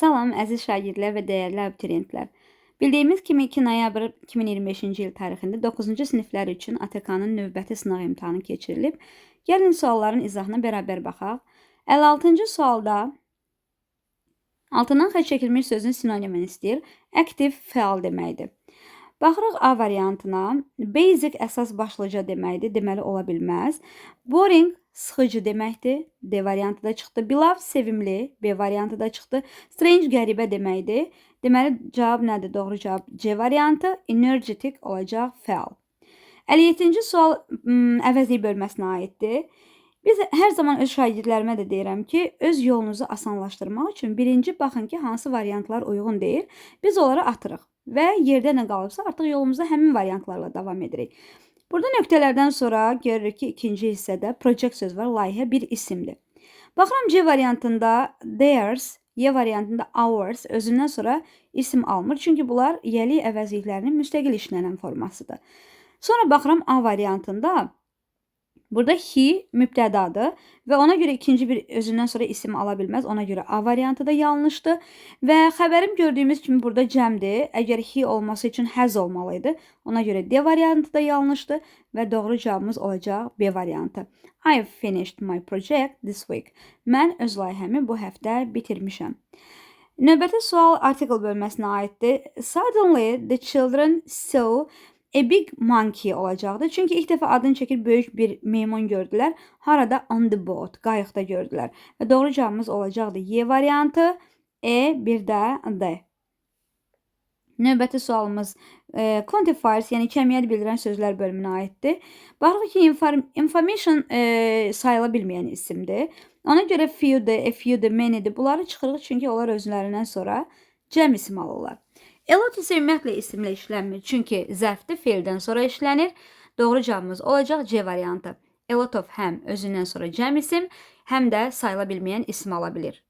Salam, əziz şagirdlər və dəyərli abituriyentlər. Bildiyimiz kimi 2 noyabr 2025-ci il tarixində 9-cu siniflər üçün ATK-nın növbəti sınaq imtahanı keçirilib. Gəlin sualların izahına bərabər baxaq. 56-cı sualda altından xətt çəkilmiş sözün sinonimini istəyir. Aktiv, fəal deməkdir. Baxırıq A variantına. Basic, əsas, başlıca deməkdir. Deməli, ola bilməz. Boring, sıxıcı deməkdir. D variantı da çıxdı. Beloved, sevimli. B variantı da çıxdı. Strange, qəribə deməkdir. Deməli, cavab nədir? Doğru cavab C variantı. Energetic olacaq, fəal. 57-ci sual əvəzlik bölməsinə aiddir. Biz hər zaman öz şagirdlərimə də deyirəm ki, öz yolunuzu asanlaşdırmaq üçün birinci baxın ki, hansı variantlar uyğun deyil. Biz onları atırıq və yerdə nə qalıbsa artıq yolumuza həmin variantlarla davam edirik. Burada nöqtələrdən sonra görürük ki, ikinci hissədə project söz var, layihə bir isimdir. Baxıram C variantında theirs, Y variantında ours özündən sonra isim almır. Çünki bunlar yəlik əvəzliklərinin müstəqil işlənən formasıdır. Sonra baxıram A variantında burada he mübtədadır və ona görə ikinci bir özündən sonra isim ala bilməz. Ona görə A variantı da yanlışdır. Və xəbərim gördüyümüz kimi burada cəmdir. Əgər he olması üçün has olmalıydı. Ona görə D variantı da yanlışdır və doğru cavabımız olacaq B variantı. I've finished my project this week. Mən öz layihəmi bu həftə bitirmişəm. Növbəti sual article bölməsinə aiddir. Suddenly the children saw a big monkey olacaqdır. Çünki ilk dəfə adını çəkir böyük bir meymun gördülər. Harada? On the boat. Qayıqda gördülər. Və doğru cavabımız olacaqdır Y variantı. E, bir də D. Növbəti sualımız quantifiers, yəni kəmiyyət bildirən sözlər bölümünə aiddir. Baxırıq ki, information sayıla bilməyən isimdir. Ona görə few'dir, a few'dir, many'dir. Bunları çıxırıq çünki onlar özlərindən sonra cəm isim alırlar. A lot isə ümumiyyətlə isimlə işlənmir. Çünki zərfdir, feildən sonra işlənir. Doğru cavabımız olacaq C variantı. A lot of həm özündən sonra cəm isim, həm də sayıla bilməyən isim ala bilir.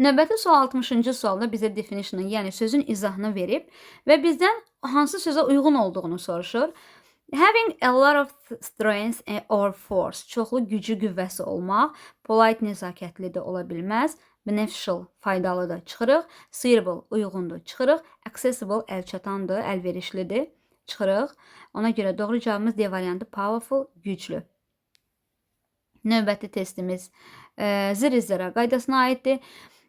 Növbəti sual 60-cı sualda bizə definition'ı, yəni sözün izahını verib və bizdən hansı sözə uyğun olduğunu soruşur. Having a lot of strength or force, çoxlu gücü, qüvvəsi olmaq, polite, nəzakətli də ola bilməz. Beneficial, faydalıdır, çıxırıq. Suitable, uyğundur, çıxırıq. Accessible, əlçatandır, əlverişlidir, çıxırıq. Ona görə doğru cavabımız D variantı, powerful, güclü. Növbəti testimiz zir-zira qaydasına aiddir.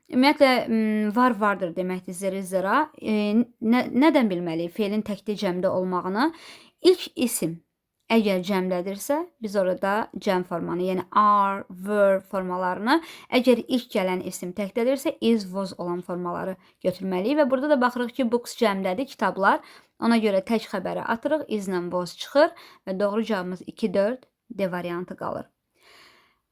Ümumiyyətlə, vardır deməkdir zir-zira. Nədən bilməliyik feilin təkdə cəmdə olmağını? İlk isim əgər cəmlədirsə, biz orada cəm formanı, yəni are, were formalarını, əgər ilk gələn isim təkdədirsə, is, was olan formaları götürməliyik. Və burada da baxırıq ki, books cəmlədir, kitablar. Ona görə tək xəbəri atırıq, islə was çıxır və doğru cavabımız 2-4 D variantı qalır.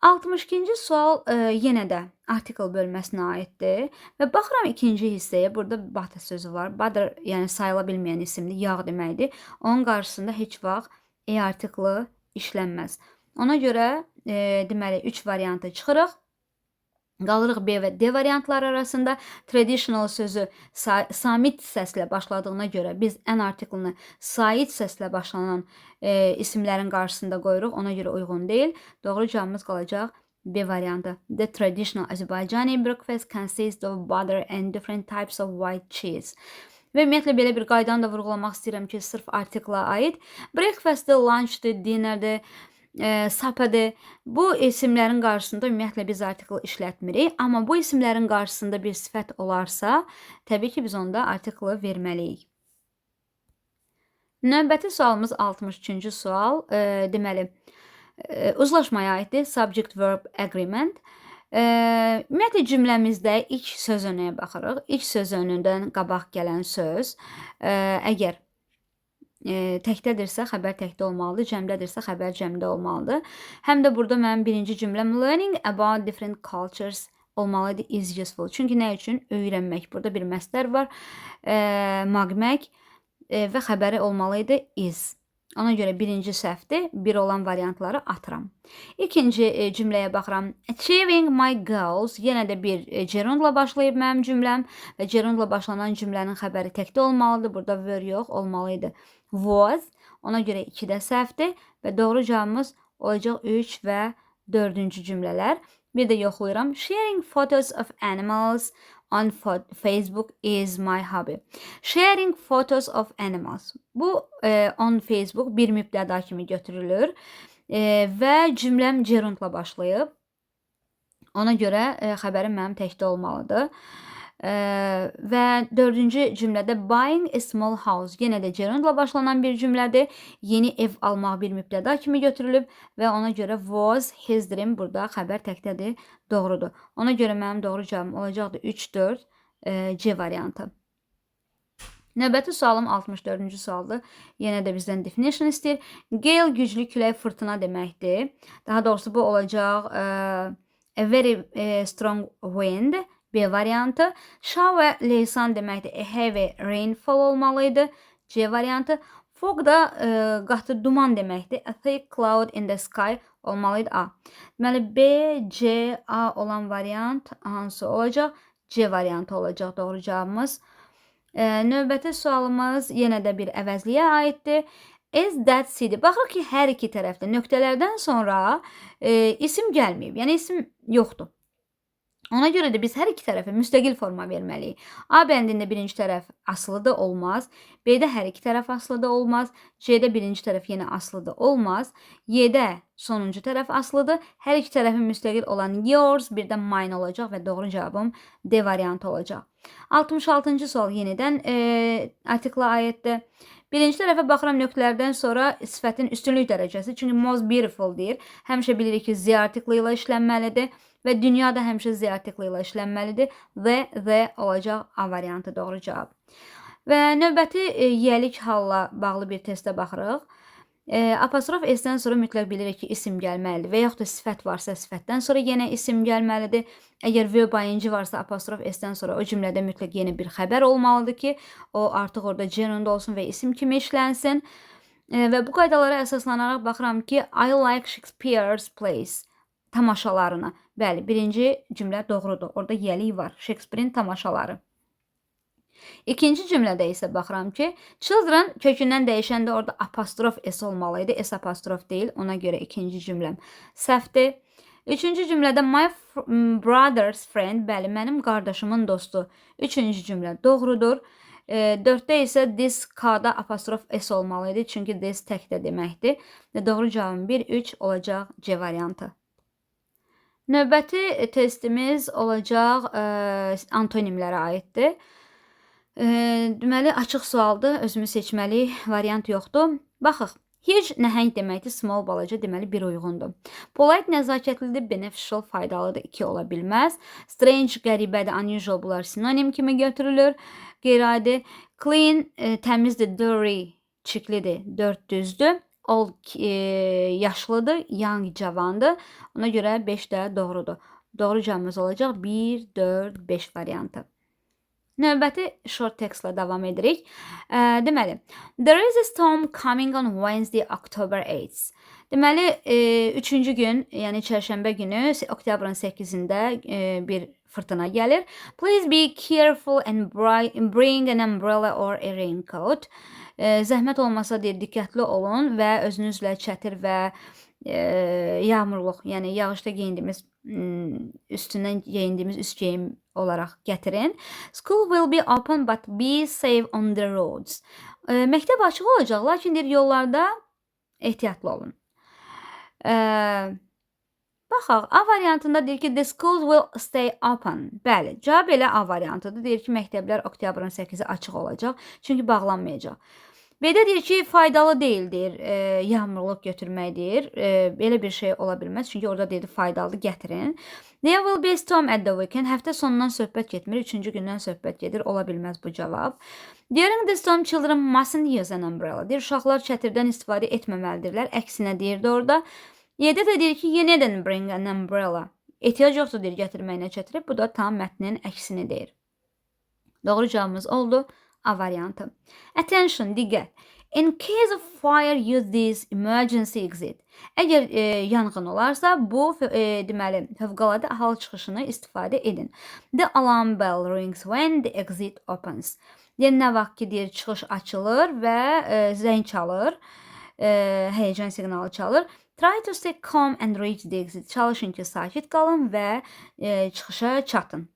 62-ci sual yenə də article bölməsinə aiddir və baxıram ikinci hissəyə, burada butter sözü var. Butter, yəni sayıla bilməyən isimdir, yağ deməkdir. Onun qarşısında heç vaxt article işlənməz. Ona görə deməli 3 variantı çıxırıq. Qalırıq B və D variantları arasında. Traditional sözü samit səslə başladığına görə biz ən artiklını sait səslə başlanan isimlərin qarşısında qoyuruq. Ona görə uyğun deyil. Doğru cavabımız qalacaq B variantı. The traditional Azerbaijani breakfast consists of butter and different types of white cheese. Və ümumiyyətlə belə bir qaydanı da vurğulamaq istəyirəm ki, sırf artikla aid. Breakfast'dır, lunch'dır, dinner'dir, supper'dır. Bu isimlərin qarşısında ümumiyyətlə biz artikl işlətmirik. Amma bu isimlərin qarşısında bir sifət olarsa, təbii ki, biz onda artiklı verməliyik. Növbəti sualımız 63-cü sual. Deməli, uzlaşmaya aiddir. Subject, verb, agreement. Ümumiyyətlə cümləmizdə ilk söz önüyə baxırıq. İlk söz önündən qabaq gələn söz əgər təkdədirsə, xəbər təkdə olmalıdır, cəmdədirsə, xəbər cəmdə olmalıdır. Həm də burada mənim birinci cümləm learning about different cultures olmalıdır, is useful. Çünki nə üçün? Öyrənmək. Burada bir məsdər var, maqmək və xəbəri olmalıydı is. Ona görə birinci səhvdir, bir olan variantları atıram. İkinci cümləyə baxıram. Achieving my goals. Yenə də bir gerundla başlayıb mənim cümləm və gerundla başlanan cümlənin xəbəri təkdə olmalıdır. Burada were yox, olmalıydı. Was. Ona görə 2-də səhvdir və doğru cavabımız olacaq 3 və 4-cü cümlələr. Bir də yoxlayıram. Sharing photos of animals on Facebook is my hobby. Sharing photos of animals. Bu on Facebook bir mübtəda kimi götürülür və cümləm gerundla başlayıb. Ona görə xəbərim mənim təkdə olmalıdır. Və dördüncü cümlədə buying a small house yenə də gerundla başlanan bir cümlədir. Yeni ev almaq bir mübtəda kimi götürülüb və ona görə was his dream burada xəbər təkdədir, doğrudur. Ona görə mənim doğru cavabım olacaqdır 3-4 C variantı. Növbəti sualım 64-cü sualdır. Yenə də bizdən definition istəyir. Gale güclü külək, fırtına deməkdir. Daha doğrusu bu olacaq a very strong wind. B variantı. Shower, leysan deməkdir. A heavy rainfall olmalıydı. C variantı. Fog da qatı duman deməkdir. A thick cloud in the sky olmalıydı. A. Deməli B, C, A olan variant hansı olacaq? C variantı olacaq doğru cavabımız. Növbəti sualımız yenə də bir əvəzliyə aiddir. Is that city? Baxırıq ki, hər iki tərəfdə nöqtələrdən sonra isim gəlməyib. Yəni isim yoxdur. Ona görə də biz hər iki tərəfə müstəqil forma verməliyik. A bəndində birinci tərəf asılıdır, olmaz. B-də hər iki tərəf asılıdır, olmaz. C-də birinci tərəf yenə asılıdır, olmaz. Y-də sonuncu tərəf asılıdır. Hər iki tərəfin müstəqil olan yours, bir də mine olacaq və doğru cavabım D variantı olacaq. 66-cı sual yenidən artikla aiddir. Birinci tərəfə baxıram nöqtələrdən sonra sifətin üstünlük dərəcəsi. Çünki most beautiful deyir. Həmişə bilirik ki, Z artiklı ilə işlənməlidir. Və dünya da həmişə Z artiklı ilə işlənməlidir. The olacaq A variantı doğru cavab. Və növbəti yelik halla bağlı bir testə baxırıq. Apostrof S-dən sonra mütləq bilirik ki, isim gəlməlidir. Və yaxud da sifət varsa sifətdən sonra yenə isim gəlməlidir. Əgər verb ing varsa apostrof S-dən sonra o cümlədə mütləq yeni bir xəbər olmalıdır ki, o artıq orada gerund olsun və isim kimi işlənsin. Və bu qaydalara əsaslanaraq baxıram ki, I like Shakespeare's plays. Tamaşalarına. Bəli, birinci cümlə doğrudur. Orada yelik var. Shakespeare'in tamaşaları. İkinci cümlədə isə baxıram ki, children kökündən dəyişəndə orada apostrof S olmalıydı. S apostrof deyil. Ona görə ikinci cümləm səhvdir. Üçüncü cümlədə my brother's friend, bəli, mənim qardaşımın dostu. Üçüncü cümlə doğrudur. Dörddə isə this K-da apostrof S olmalıydı. Çünki this təkdə deməkdir. Və doğru cavabım 1-3 olacaq C variantı. Növbəti testimiz olacaq antonimlərə aiddir. Deməli, açıq sualdır, özümüz seçməli variant yoxdur. Baxıq, huge nəhəng deməkdir, small balaca deməli bir uyğundur. Polite nəzakətlidir, beneficial faydalıdır, 2 ola bilməz. Strange qəribədir, unusual bunlar sinonim kimi götürülür, qeyri-adi. Clean təmizdir, dirty çirklidir, 4 düzdür. Old yaşlıdır, young cavandır. Ona görə 5 də doğrudur. Doğru cavabımız olacaq 1, 4, 5 variantı. Növbəti short textlə davam edirik. Deməli, there is a storm coming on Wednesday, October 8th. Deməli, 3-cü gün, yəni çərşənbə günü, oktyabrın 8-də bir fırtına gəlir. Please be careful and bring an umbrella or a raincoat. Zəhmət olmasa deyir, diqqətli olun və özünüzlə çətir və yağmurluq, yəni yağışda geyindiyimiz, üstündən geyindiyimiz üst geyim olaraq gətirin. School will be open but be safe on the roads. Məktəb açıq olacaq, lakin deyir, yollarda ehtiyatlı olun. Baxaq, A variantında deyir ki, the schools will stay open. Bəli, cavab elə A variantıdır. Deyir ki, məktəblər oktyabrın 8-i açıq olacaq, çünki bağlanmayacaq. B-də deyir ki, faydalı deyildir, yağmurluq götürmək deyir. Belə bir şey ola bilməz, çünki orada deyir, faydalıdır, gətirin. There will be a storm at the weekend. Həftə sonundan söhbət getmir, 3-cü gündən söhbət gedir, ola bilməz bu cavab. During the storm, children mustn't use an umbrella. Deyir, uşaqlar çətirdən istifadə etməməlidirlər, əksinə deyirdi orada. Y-də də deyir ki, you needn't bring an umbrella. Ehtiyac yoxdur deyir, gətirməyinə çətirib. Bu da tam mətnin əksini deyir. Doğru cavabımız oldu A variantı. Attention, diqqət. In case of fire, use this emergency exit. Əgər yanğın olarsa, bu deməli fövqəladə hal çıxışını istifadə edin. The alarm bell rings when the exit opens. Yəni nə vaxt ki deyir, çıxış açılır və zəng çalır, həyəcan siqnalı çalır. Try to stay calm and reach the exit. Çalışın ki sakit qalın və çıxışa çatın.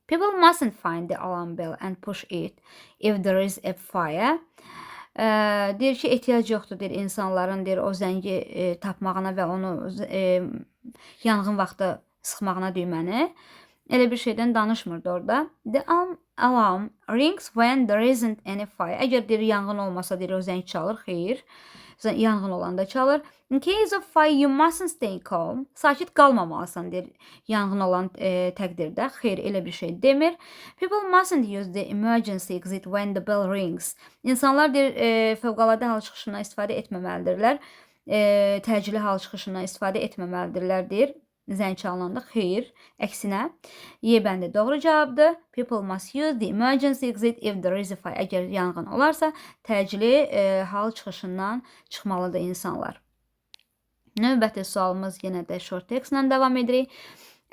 People mustn't find the alarm bell and push it if there is a fire. Deyir ki, ehtiyac yoxdur, deyir, insanların deyir, o zəngi tapmağına və onu yanğın vaxtı sıxmağına düyməni. Elə bir şeydən danışmırdı orada. The alarm rings when there isn't any fire. Əgər deyir, yanğın olmasa, deyir, o zəng çalır, xeyr. Yanğın olanda çalır. In case of fire, you mustn't stay calm. Sakit qalmamalısan, deyir, yanğın olan təqdirdə. Xeyr, elə bir şey demir. People mustn't use the emergency exit when the bell rings. İnsanlar, deyir, fövqəladə hal çıxışından istifadə etməməlidirlər. Təcili hal çıxışından istifadə etməməlidirlər, deyir. Zəng çalınanda xeyr, əksinə. Y bəndi doğru cavabdır. People must use the emergency exit if there is a fire. Əgər yanğın olarsa, təcili hal çıxışından çıxmalıdır insanlar. Növbəti sualımız yenə də short text-lə davam edirik.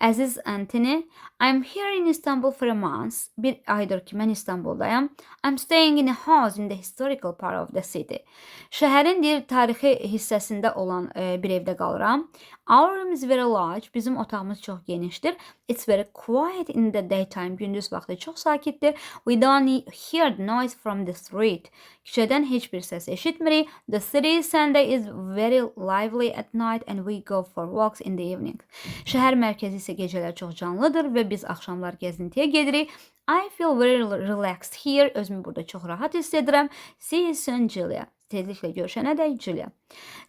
Əziz Anthony, I'm here in Istanbul for a month. Bir aydır ki, mən İstanbuldayam. I'm staying in a house in the historical part of the city. Şəhərin deyir, tarixi hissəsində olan bir evdə qalıram. Our room is very large. Bizim otağımız çox genişdir. It's very quiet in the daytime. Gündüz vaxtı çox sakitdir. We don't hear the noise from the street. Küçədən heç bir səs eşitmirik. The city center is very lively at night and we go for walks in the evening. Şəhər mərkəzi isə gecələr çox canlıdır və biz axşamlar gəzintiyə gedirik. I feel very relaxed here. Özümü burada çox rahat hiss edirəm. See you soon, Julia. Tezliklə görüşənə dək, Julia.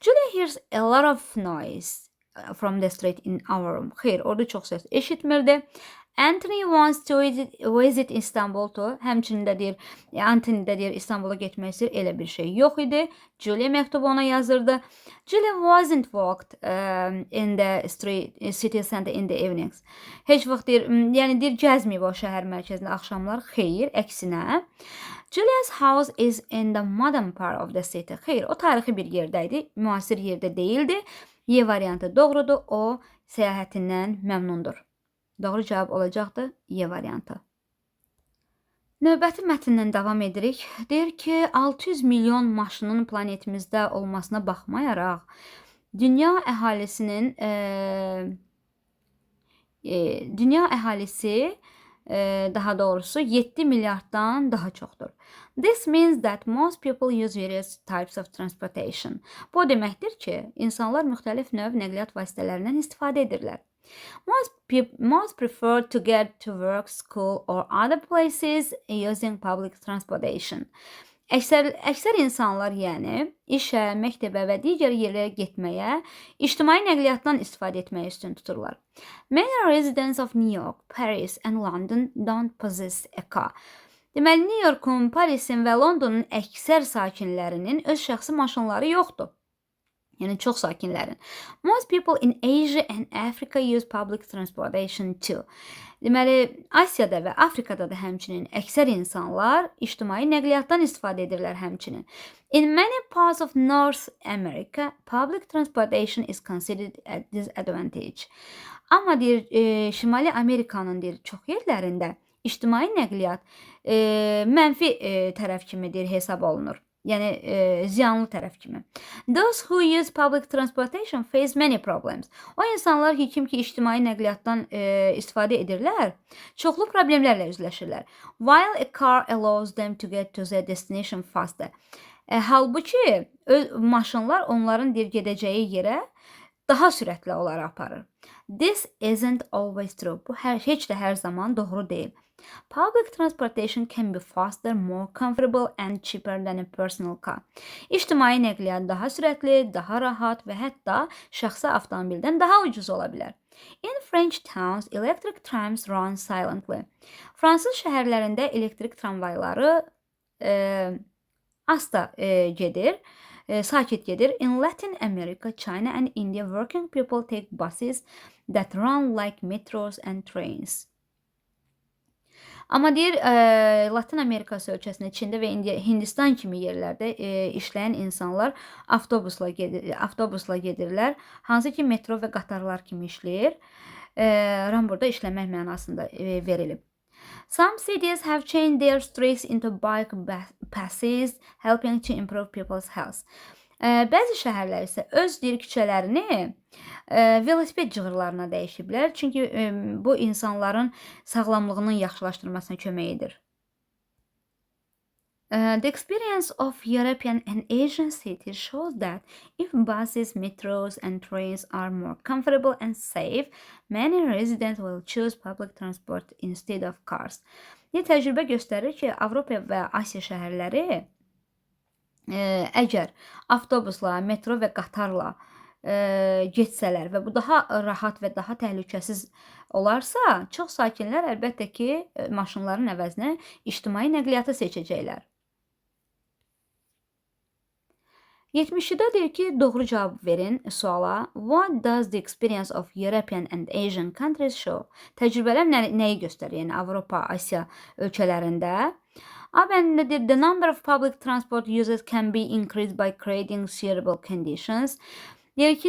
Julia hears a lot of noise from the street in our room. Xeyr, orada çox səs eşitmirdi. Anthony wants to visit Istanbul too. Həmçinin də deyir, Anthony də deyir, İstanbula getmək istəyir. Elə bir şey yox idi. Julia məktubu ona yazırdı. Julia wasn't walked in the city center in the evenings. Heç vaxt deyir, yəni deyir, gəzməyib o şəhər mərkəzində axşamlar. Xeyr, əksinə. Julia's house is in the modern part of the city. Xeyr, o tarixi bir yerdəydi, müasir yerdə deyildi. Y variantı doğrudur, o səyahətindən məmnundur. Doğru cavab olacaqdır Y variantı. Növbəti mətndən davam edirik. Deyir ki, 600 milyon maşının planetimizdə olmasına baxmayaraq, dünya əhalisi daha doğrusu 7 milyarddan daha çoxdur. This means that most people use various types of transportation. Bu deməkdir ki, insanlar müxtəlif növ nəqliyyat vasitələrindən istifadə edirlər. Most prefer to get to work, school or other places using public transportation. Əksər insanlar, yəni işə, məktəbə və digər yerlərə getməyə, ictimai nəqliyyatdan istifadə etməyə üstün tuturlar. Many residents of New York, Paris and London don't possess a car. Deməli, New Yorkun, Parisin və Londonun əksər sakinlərinin öz şəxsi maşınları yoxdur. Yəni çox sakinlərin. Most people in Asia and Africa use public transportation too. Deməli, Asiyada və Afrikada da həmçinin əksər insanlar ictimai nəqliyyatdan istifadə edirlər həmçinin. In many parts of North America, public transportation is considered a disadvantage. Amma deyir, Şimali Amerikanın deyir, çox yerlərində ictimai nəqliyyat mənfi tərəf kimi deyir, hesab olunur. Yəni ziyanlı tərəf kimi. Those who use public transportation face many problems. O insanlar ki, kim ki ictimai nəqliyyatdan istifadə edirlər, çoxlu problemlərlə üzləşirlər. While a car allows them to get to their destination faster. Halbuki maşınlar onların gedəcəyi yerə daha sürətli olaraq aparır. This isn't always true. Bu heç də hər zaman doğru deyil. Public transportation can be faster, more comfortable and cheaper than a personal car. İctimai nəqliyyat daha sürətli, daha rahat və hətta şəxsi avtomobildən daha ucuz ola bilər. In French towns, electric trams run silently. Fransız şəhərlərində elektrik tramvayları asta gedir, sakit gedir. In Latin America, China and India, working people take buses that run like metros and trains. Amma deyir, Latin Amerikası ölkəsində, Çində və Hindistan kimi yerlərdə işləyən insanlar avtobusla gedirlər, hansı ki metro və qatarlar kimi işləyir. Burada işləmək mənasında verilib. Some cities have changed their streets into bike paths, helping to improve people's health. Bəzi şəhərlər isə öz deyir küçələrini velosiped cığırlarına dəyişiblər. Çünki bu insanların sağlamlığının yaxşılaşdırmasına kömək edir. The experience of European and Asian cities shows that if buses, metros, and trains are more comfortable and safe, many residents will choose public transport instead of cars. Təcrübə göstərir ki, Avropa və Asiya şəhərləri əgər avtobusla, metro və qatarla getsələr və bu daha rahat və daha təhlükəsiz olarsa, çox sakinlər əlbəttə ki, maşınların əvəzinə ictimai nəqliyyatı seçəcəklər. 70-də deyir ki, doğru cavab verin suala. What does the experience of European and Asian countries show? Təcrübələr nəyi göstərir? Yəni Avropa, Asiya ölkələrində. A bəndində deyir, the number of public transport users can be increased by creating suitable conditions. Deyir ki,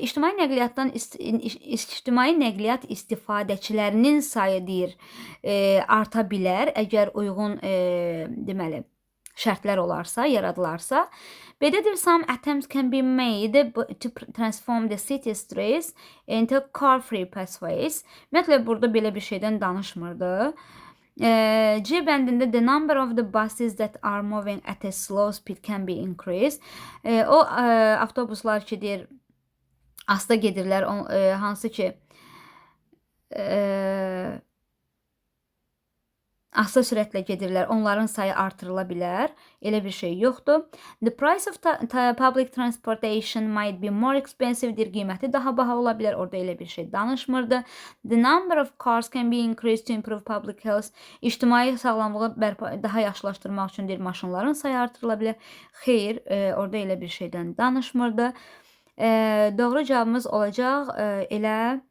ictimai nəqliyyat istifadəçilərinin sayı deyir arta bilər, əgər uyğun deməli şərtlər olarsa, yaradılarsa. B-də some attempts can be made to transform the city streets into car-free pathways. Ümumiyyətlə, burada belə bir şeydən danışmırdı. C bəndində the number of the buses that are moving at a slow speed can be increased. O avtobuslar ki, deyir, asta gedirlər, hansı ki asta sürətlə gedirlər, onların sayı artırıla bilər. Elə bir şey yoxdur. The price of public transportation might be more expensive, deyir, qiyməti daha baha ola bilər. Orada elə bir şey danışmırdı. The number of cars can be increased to improve public health. İctimai sağlamlığı daha yaxşılaşdırmaq üçün deyir, maşınların sayı artırıla bilər. Xeyr, orada elə bir şeydən danışmırdı. Doğru cavabımız olacaq elə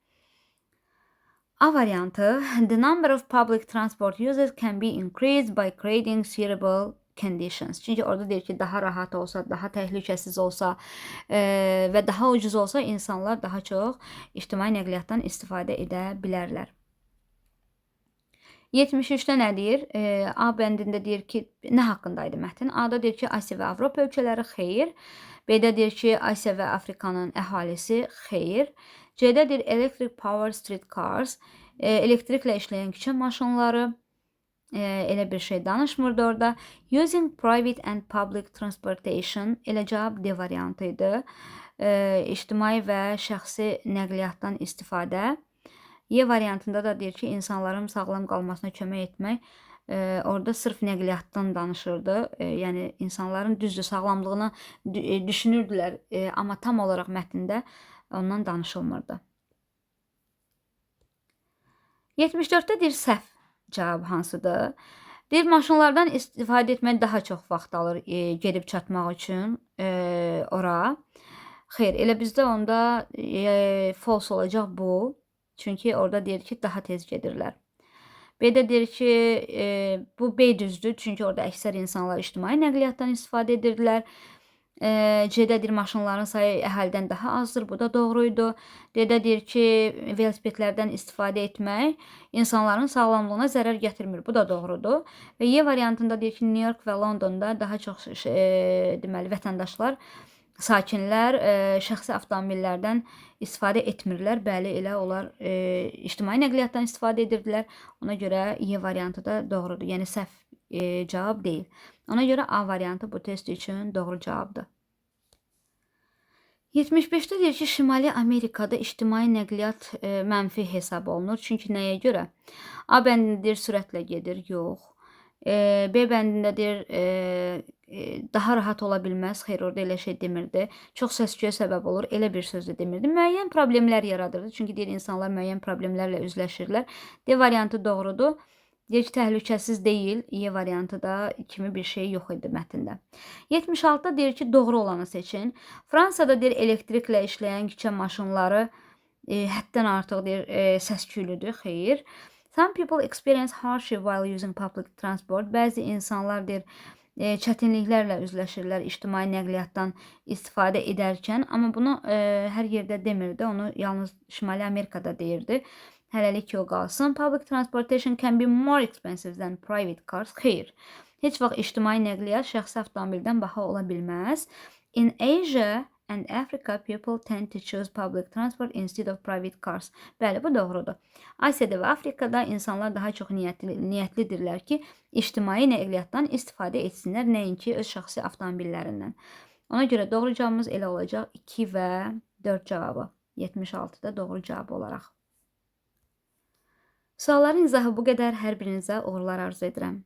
A variantı. The number of public transport users can be increased by creating suitable conditions. Çünki orada deyir ki, daha rahat olsa, daha təhlükəsiz olsa və daha ucuz olsa, insanlar daha çox ictimai nəqliyyatdan istifadə edə bilərlər. 73-də nə deyir? A bəndində deyir ki, nə haqqındaydı mətn? A-da deyir ki, Asiya və Avropa ölkələri, xeyr. B-də deyir ki, Asiya və Afrikanın əhalisi, xeyr. C-də deyir electric power street cars, elektriklə işləyən küçə maşınları, elə bir şey danışmırdı orada. Using private and public transportation, elə cavab D variantı idi. İctimai və şəxsi nəqliyyatdan istifadə. Y variantında da deyir ki, insanların sağlam qalmasına kömək etmək. Orada sırf nəqliyyatdan danışırdı. Yəni, insanların düzdür, sağlamlığını düşünürdülər, amma tam olaraq mətndə ondan danışılmırdı. 74-də deyir, səhv cavab hansıdır? Deyir, maşınlardan istifadə etmək daha çox vaxt alır gedib çatmaq üçün ora. Xeyr, elə bizdə onda false olacaq bu. Çünki orada deyir ki, daha tez gedirlər. B-də deyir ki, bu B düzdür. Çünki orada əksər insanlar ictimai nəqliyyatdan istifadə edirdilər. C-də deyir, maşınların sayı əhalidən daha azdır. Bu da doğruydu. D-də deyir ki, velosipedlərdən istifadə etmək insanların sağlamlığına zərər gətirmir. Bu da doğrudur. Və Y variantında deyir ki, New York və Londonda daha çox deməli, vətəndaşlar, sakinlər şəxsi avtomobillərdən istifadə etmirlər. Bəli, elə onlar ictimai nəqliyyatdan istifadə edirdilər. Ona görə Y variantı da doğrudur. Yəni, səhv cavab deyil. Ona görə A variantı bu test üçün doğru cavabdır. 75-də deyir ki, Şimali Amerikada ictimai nəqliyyat mənfi hesab olunur. Çünki nəyə görə? A bəndində deyir, sürətlə gedir, yox. B bəndində deyir, daha rahat ola bilməz. Xeyr, orada elə şey demirdi. Çox səs-küyə səbəb olur. Elə bir söz də demirdi. Müəyyən problemlər yaradırdı. Çünki deyir, insanlar müəyyən problemlərlə üzləşirlər. D variantı doğrudur. Deyir ki, təhlükəsiz deyil. Y variantı da kimi bir şey yox idi mətndə. 76-da deyir ki, doğru olanı seçin. Fransada deyir, elektriklə işləyən küçə maşınları həddən artıq deyir, səs-küylüdür. Xeyr. Some people experience hardship while using public transport. Bəzi insanlar deyir, çətinliklərlə üzləşirlər ictimai nəqliyyatdan istifadə edərkən. Amma bunu hər yerdə demirdi. Onu yalnız Şimali Amerikada deyirdi. Hələlik ki, o qalsın. Public transportation can be more expensive than private cars. Xeyr. Heç vaxt ictimai nəqliyyat şəxsi avtomobildən baha ola bilməz. In Asia and Africa, people tend to choose public transport instead of private cars. Bəli, bu doğrudur. Asiyada və Afrikada insanlar daha çox niyyətlidirlər ki, ictimai nəqliyyatdan istifadə etsinlər, nəinki öz şəxsi avtomobillərindən. Ona görə doğru cavabımız elə olacaq 2 və 4 cavabı. 76-da doğru cavab olaraq. Sualların izahı bu qədər. Hər birinizə uğurlar arzu edirəm.